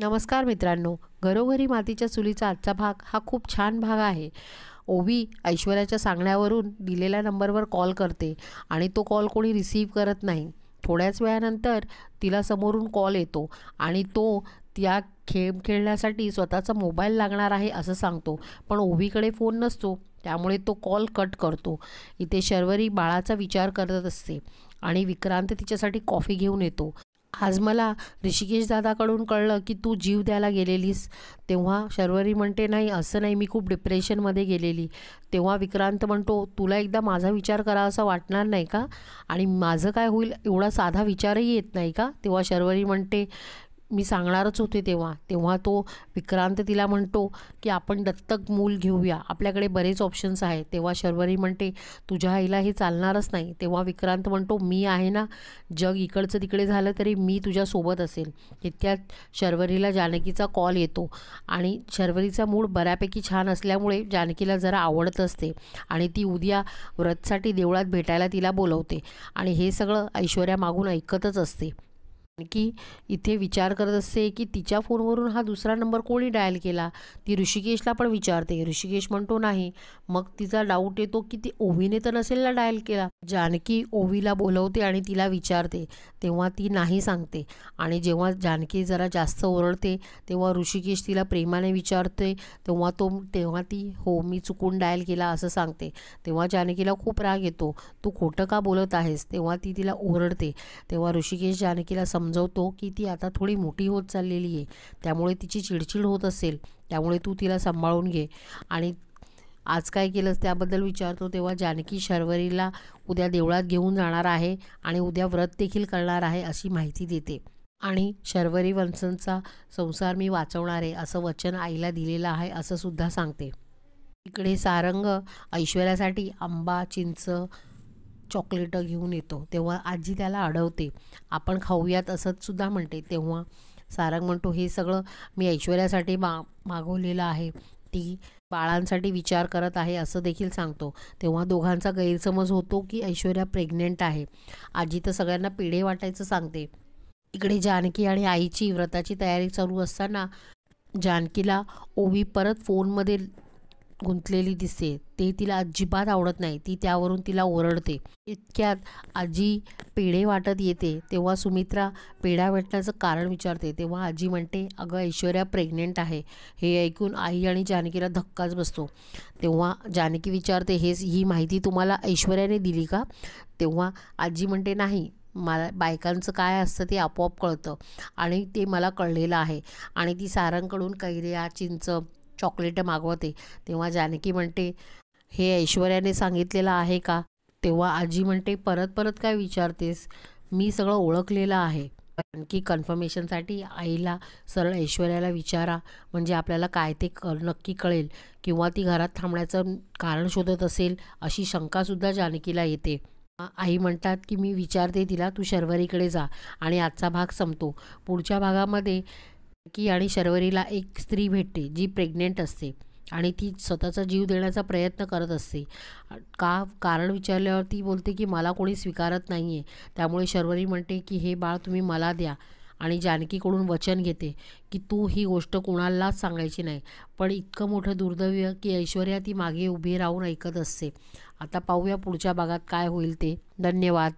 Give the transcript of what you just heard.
नमस्कार मित्रांनो, घरोघरी मातीच्या चुलीचा आजचा भाग हा खूप छान भाग आहे. ओवी ऐश्वर्याच्या सांगण्यावरून दिलेल्या नंबरवर कॉल करते आणि तो कॉल कोणी रिसीव्ह करत नाही. थोड्याच वेळानंतर तिला समोरून कॉल येतो आणि तो त्या खेळ खेळण्यासाठी स्वतःचा मोबाईल लागणार आहे असं सांगतो. पण ओवीकडे फोन नसतो, त्यामुळे तो कॉल कट करतो. इथे शर्वरी बाळाचा विचार करत असते आणि विक्रांत तिच्यासाठी कॉफी घेऊन येतो. आज मला ऋषिकेश दादाकडून कळलं की तू जीव द्यायला गेलेलीस. तेव्हा शर्वरी म्हणते, नाही असं नाही, मी खूप डिप्रेशनमध्ये गेलेली. तेव्हा विक्रांत म्हणतो, तुला एकदा माझा विचार करा असं वाटणार नाही का? आणि माझं काय होईल एवढा साधा विचारही येत नाही का? तेव्हा शर्वरी म्हणते, मी सांगणारच होते तेव्हा. तेव्हा तो विक्रांत तिला म्हणतो की आपण दत्तक मूल घेऊया, आपल्याकडे बरेच ऑप्शन्स आहेत. तेव्हा शर्वरी म्हणते, तुझ्या आईला हे चालणारच नाही. तेव्हा विक्रांत म्हणतो, मी आहे ना, जग इकडचं तिकडे झालं तरी मी तुझ्यासोबत असेल. तितक्यात शर्वरीला जानकीचा कॉल येतो आणि शर्वरीचा मूड बऱ्यापैकी छान असल्यामुळे जानकीला जरा आवडत असते आणि ती उद्या व्रतसाठी देवळात भेटायला तिला बोलवते आणि हे सगळं ऐश्वर्या मागून ऐकतच असते. की इथे विचार करत असते की तिच्या फोनवरून हा दुसरा नंबर कोणी डायल केला. ती ऋषिकेशला पण विचारते. ऋषिकेश म्हणतो नाही. मग तिचा डाऊट येतो की ती ओवीने तर नसेल ना डायल केला. जानकी ओवीला बोलवते आणि तिला विचारते. तेव्हा ती नाही सांगते आणि जेव्हा जानकी जरा जास्त ओरडते तेव्हा ऋषिकेश तिला प्रेमाने विचारते. तेव्हा ती हो, मी चुकून डायल केला असं सांगते. तेव्हा जानकीला खूप राग येतो. तू खोटं का बोलत आहेस? तेव्हा ती तिला ओरडते. तेव्हा ऋषिकेश जानकीला समजवतो की ती आता थोडी मोठी होत चाललेली आहे, त्यामुळे तिची चिडचिड होत असेल, त्यामुळे तू तिला सांभाळून घे. आणि आज काय केलंस त्याबद्दल विचारतो. तेव्हा जानकी शर्वरीला उद्या देवळात घेऊन जाणार आहे आणि उद्या व्रत देखील करणार आहे अशी माहिती देते. आणि शर्वरी वंशंचा संसार मी वाचवणार आहे असं वचन आईला दिलेलं आहे असं सुद्धा सांगते. इकडे सारंग ऐश्वर्यासाठी आंबा, चिंच, चॉकलेटं घेऊन येतो. तेव्हा आजी त्याला अडवते. आपण खाऊयात असं सुद्धा म्हणते. तेव्हा सारंग म्हणतो, हे सगळं मी ऐश्वर्यासाठी मागवलेलं आहे, ती बाळांसाठी विचार करत आहे असं देखील सांगतो. तेव्हा दोघांचा गैरसमज होतो की ऐश्वर्या प्रेग्नेंट आहे. आजी तर सगळ्यांना पेढे वाटायचं सांगते. इकडे जानकी आणि आईची व्रताची तयारी चालू असताना जानकीला ओवी परत फोनमध्ये गुंतलेली दिसते. ते तिला अजिबात आवडत नाही. ती त्यावरून तिला ओरडते. इतक्यात आजी पेढे वाटत येते. तेव्हा सुमित्रा पेढा वाटण्याचं कारण विचारते. तेव्हा आजी म्हणते, अगं ऐश्वर्या प्रेग्नेंट आहे. हे ऐकून आई आणि जानकीला धक्काच बसतो. तेव्हा जानकी विचारते, ही माहिती तुम्हाला ऐश्वर्याने दिली का? तेव्हा आजी म्हणते, नाही, मला बायकांचं काय असतं ते आपोआप कळतं आणि ते मला कळलेलं आहे. आणि ती सारंगकडून कैऱ्या, चिंच, चॉकलेटं मागवते. तेव्हा जानकी म्हणते, हे ऐश्वर्याने सांगितलेलं आहे का? तेव्हा आजी म्हणते, परत परत काय विचारतेस? मी सगळं ओळखलेलं आहे. आणखी कन्फर्मेशनसाठी आईला सरळ ऐश्वर्याला विचारा, म्हणजे आपल्याला काय ते नक्की कळेल. किंवा ती घरात थांबण्याचं कारण शोधत असेल अशी शंकासुद्धा जानकीला येते. आई म्हणतात की मी विचारते तिला, तू शर्वरीकडे जा. आणि आजचा भाग संपतो. पुढच्या भागामध्ये की आणि शर्वरीला एक स्त्री भेटते जी प्रेग्नेंट असते आणि ती स्वतःचा जीव देण्याचा प्रयत्न करत असते. कारण विचारल्यावर ती बोलते की मला कोणी स्वीकारत नाही आहे. त्यामुळे शर्वरी म्हणते की हे बाळ तुम्ही मला द्या आणि जानकीकडून वचन घेते की तू ही गोष्ट कोणालाच सांगायची नाही. पण इतकं मोठं दुर्दैव की ऐश्वर्या ती मागे उभी राहून ऐकत असते. आता पाहूया पुढच्या भागात काय होईल ते. धन्यवाद.